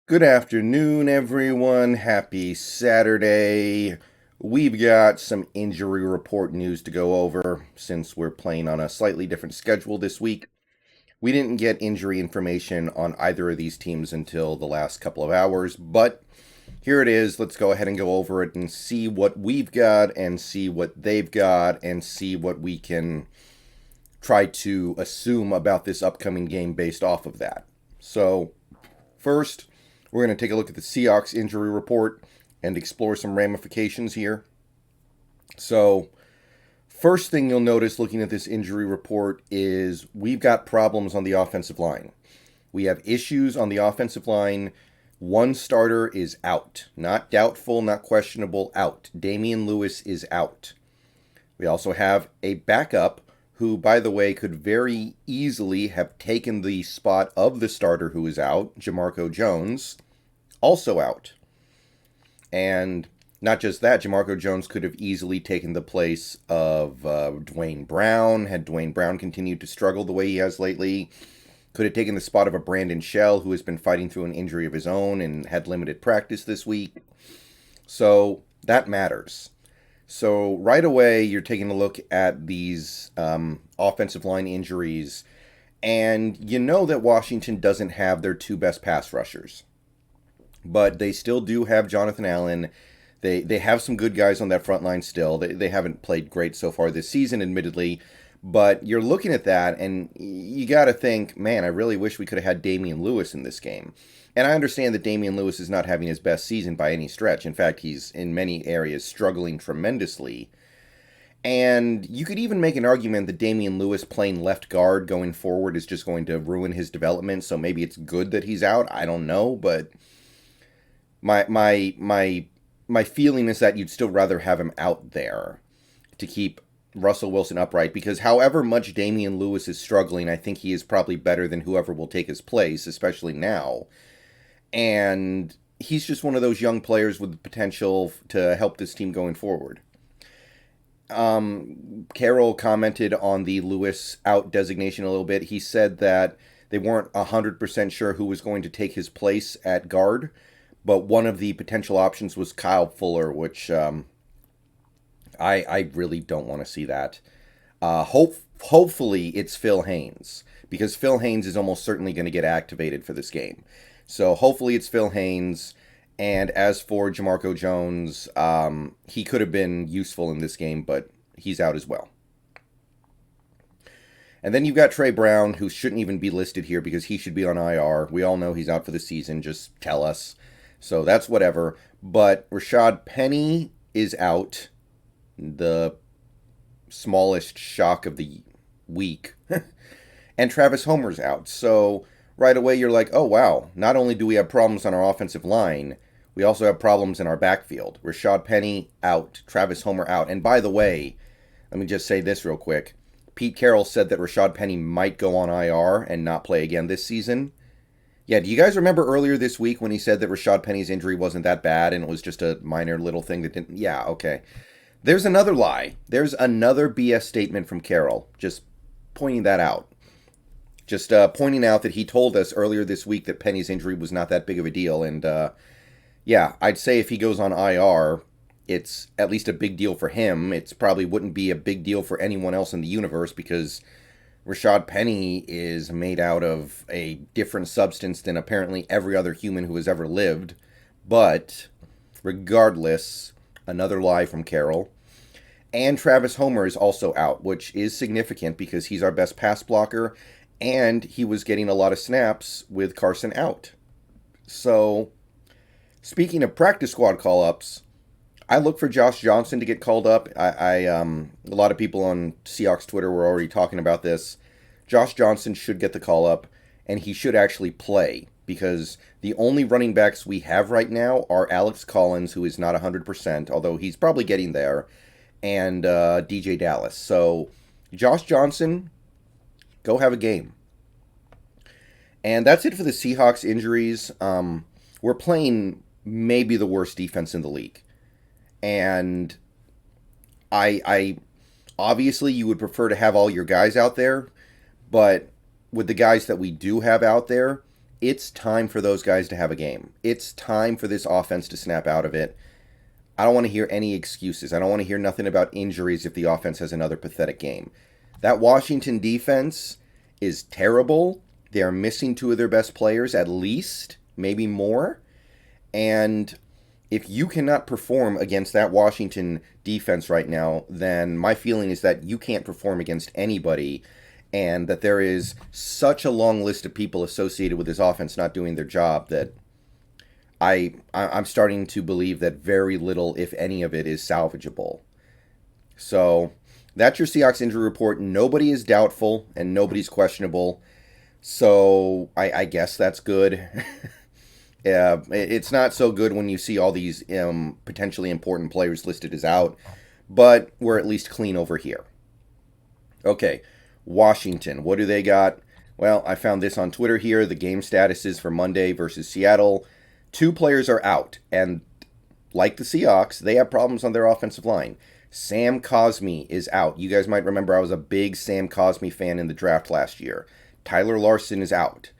Good afternoon, everyone. Happy Saturday. We've got some injury report news to go over since we're playing on a slightly different schedule this week. We didn't get injury information on either of these teams until the last couple of hours, but here it is. Let's go ahead and go over it and see what we've got and see what they've got and see what we can try to assume about this upcoming game based off of that. So, first, we're going to take a look at the Seahawks injury report and explore some ramifications here. So, first thing you'll notice looking at this injury report is we've got problems on the offensive line. We have issues on the offensive line. One starter is out. Not doubtful, not questionable, out. Damian Lewis is out. We also have a backup who, by the way, could very easily have taken the spot of the starter who is out, Jamarco Jones, also out. And not just that, Jamarco Jones could have easily taken the place of Dwayne Brown, had Dwayne Brown continued to struggle the way he has lately. Could have taken the spot of a Brandon Shell, who has been fighting through an injury of his own and had limited practice this week. So that matters. So right away, you're taking a look at these offensive line injuries, and you know that Washington doesn't have their two best pass rushers. But they still do have Jonathan Allen. They have some good guys on that front line still. They haven't played great so far this season, admittedly. But you're looking at that, and you got to think, man, I really wish we could have had Damian Lewis in this game. And I understand that Damian Lewis is not having his best season by any stretch. In fact, he's in many areas struggling tremendously. And you could even make an argument that Damian Lewis playing left guard going forward is just going to ruin his development. So maybe it's good that he's out. I don't know, but my feeling is that you'd still rather have him out there to keep Russell Wilson upright, because however much Damian Lewis is struggling, I think he is probably better than whoever will take his place, especially now. And he's just one of those young players with the potential to help this team going forward. Carroll commented on the Lewis out designation a little bit. He said that they weren't 100% sure who was going to take his place at guard, but one of the potential options was Kyle Fuller, which I really don't want to see that. Hopefully it's Phil Haynes, because Phil Haynes is almost certainly going to get activated for this game. So hopefully it's Phil Haynes. And as for Jamarco Jones, he could have been useful in this game, but he's out as well. And then you've got Trey Brown, who shouldn't even be listed here because he should be on IR. We all know he's out for the season. Just tell us. So that's whatever. But Rashad Penny is out. The smallest shock of the week. And Travis Homer's out. So right away you're like, oh wow, not only do we have problems on our offensive line, we also have problems in our backfield. Rashad Penny out, Travis Homer out. And by the way, let me just say this real quick. Pete Carroll said that Rashad Penny might go on IR and not play again this season. Yeah, do you guys remember earlier this week when he said that Rashad Penny's injury wasn't that bad and it was just a minor little thing that didn't... Yeah, okay. There's another lie. There's another BS statement from Carroll. Just pointing that out. Just pointing out that he told us earlier this week that Penny's injury was not that big of a deal. And yeah, I'd say if he goes on IR, it's at least a big deal for him. It's probably wouldn't be a big deal for anyone else in the universe because Rashad Penny is made out of a different substance than apparently every other human who has ever lived. But regardless, another lie from Carroll. And Travis Homer is also out, which is significant because he's our best pass blocker, and he was getting a lot of snaps with Carson out. So, speaking of practice squad call-ups, I look for Josh Johnson to get called up. A lot of people on Seahawks Twitter were already talking about this. Josh Johnson should get the call-up, and he should actually play, because the only running backs we have right now are Alex Collins, who is not 100%, although he's probably getting there, and DJ Dallas. So, Josh Johnson, go have a game. And that's it for the Seahawks injuries. We're playing maybe the worst defense in the league. And I obviously you would prefer to have all your guys out there, but with the guys that we do have out there, It's time for those guys to have a game. It's time for this offense to snap out of it. I don't want to hear any excuses. I don't want to hear nothing about injuries if the offense has another pathetic game. That Washington defense is terrible. They are missing two of their best players, at least, maybe more. And if you cannot perform against that Washington defense right now, then my feeling is that you can't perform against anybody, and that there is such a long list of people associated with this offense not doing their job that I'm starting to believe that very little, if any of it, is salvageable. So that's your Seahawks injury report. Nobody is doubtful and nobody's questionable. So I guess that's good. It's not so good when you see all these potentially important players listed as out, but we're at least clean over here. Okay, Washington. What do they got? Well, I found this on Twitter here. The game statuses for Monday versus Seattle. 2 players are out, and like the Seahawks, they have problems on their offensive line. Sam Cosmi is out. You guys might remember I was a big Sam Cosmi fan in the draft last year. Tyler Larson is out.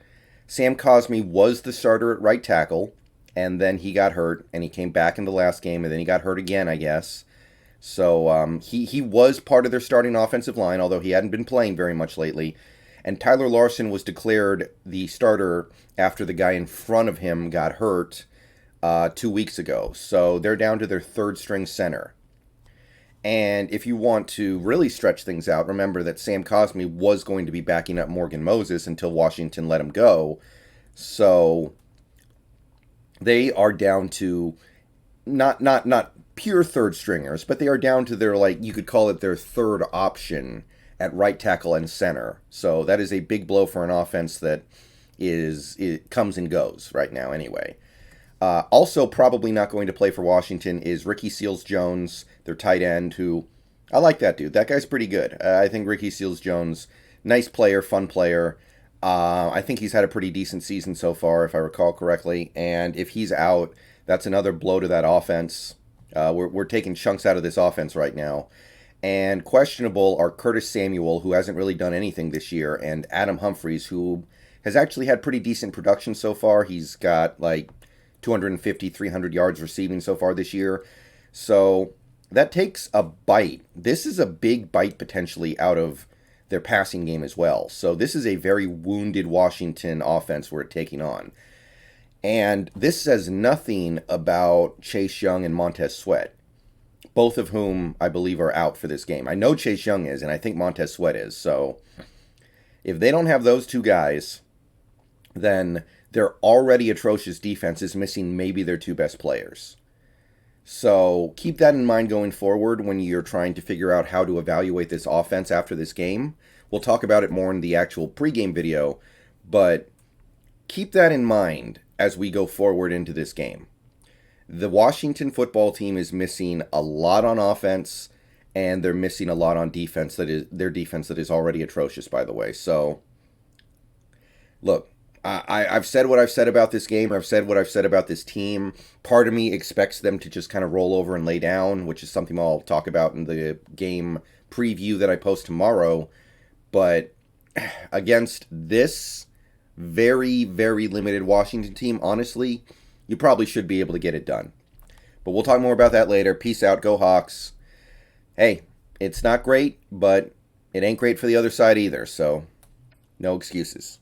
Sam Cosmi was the starter at right tackle, and then he got hurt, and he came back in the last game, and then he got hurt again, I guess. So he was part of their starting offensive line, although he hadn't been playing very much lately. And Tyler Larson was declared the starter after the guy in front of him got hurt 2 weeks ago. So they're down to their third-string center. And if you want to really stretch things out, remember that Sam Cosmi was going to be backing up Morgan Moses until Washington let him go. So they are down to not pure third stringers, but they are down to their, like, you could call it their third option at right tackle and center. So that is a big blow for an offense that it comes and goes right now anyway. Also probably not going to play for Washington is Ricky Seals-Jones, their tight end, who, I like that dude. That guy's pretty good. I think Ricky Seals-Jones, nice player, fun player. I think he's had a pretty decent season so far, if I recall correctly. And if he's out, that's another blow to that offense. We're taking chunks out of this offense right now. And questionable are Curtis Samuel, who hasn't really done anything this year, and Adam Humphries, who has actually had pretty decent production so far. He's got like 250, 300 yards receiving so far this year. So that takes a bite. This is a big bite potentially out of their passing game as well. So this is a very wounded Washington offense we're taking on. And this says nothing about Chase Young and Montez Sweat, both of whom I believe are out for this game. I know Chase Young is, and I think Montez Sweat is. So if they don't have those two guys, then their already atrocious defense is missing maybe their 2 best players. So keep that in mind going forward when you're trying to figure out how to evaluate this offense after this game. We'll talk about it more in the actual pregame video, but keep that in mind as we go forward into this game. The Washington football team is missing a lot on offense, and they're missing a lot on defense. That is their defense that is already atrocious, by the way. So, look, I've said what I've said about this game. I've said what I've said about this team. Part of me expects them to just kind of roll over and lay down, which is something I'll talk about in the game preview that I post tomorrow. But against this very, very limited Washington team, honestly, you probably should be able to get it done. But we'll talk more about that later. Peace out. Go Hawks. Hey, it's not great, but it ain't great for the other side either, so no excuses.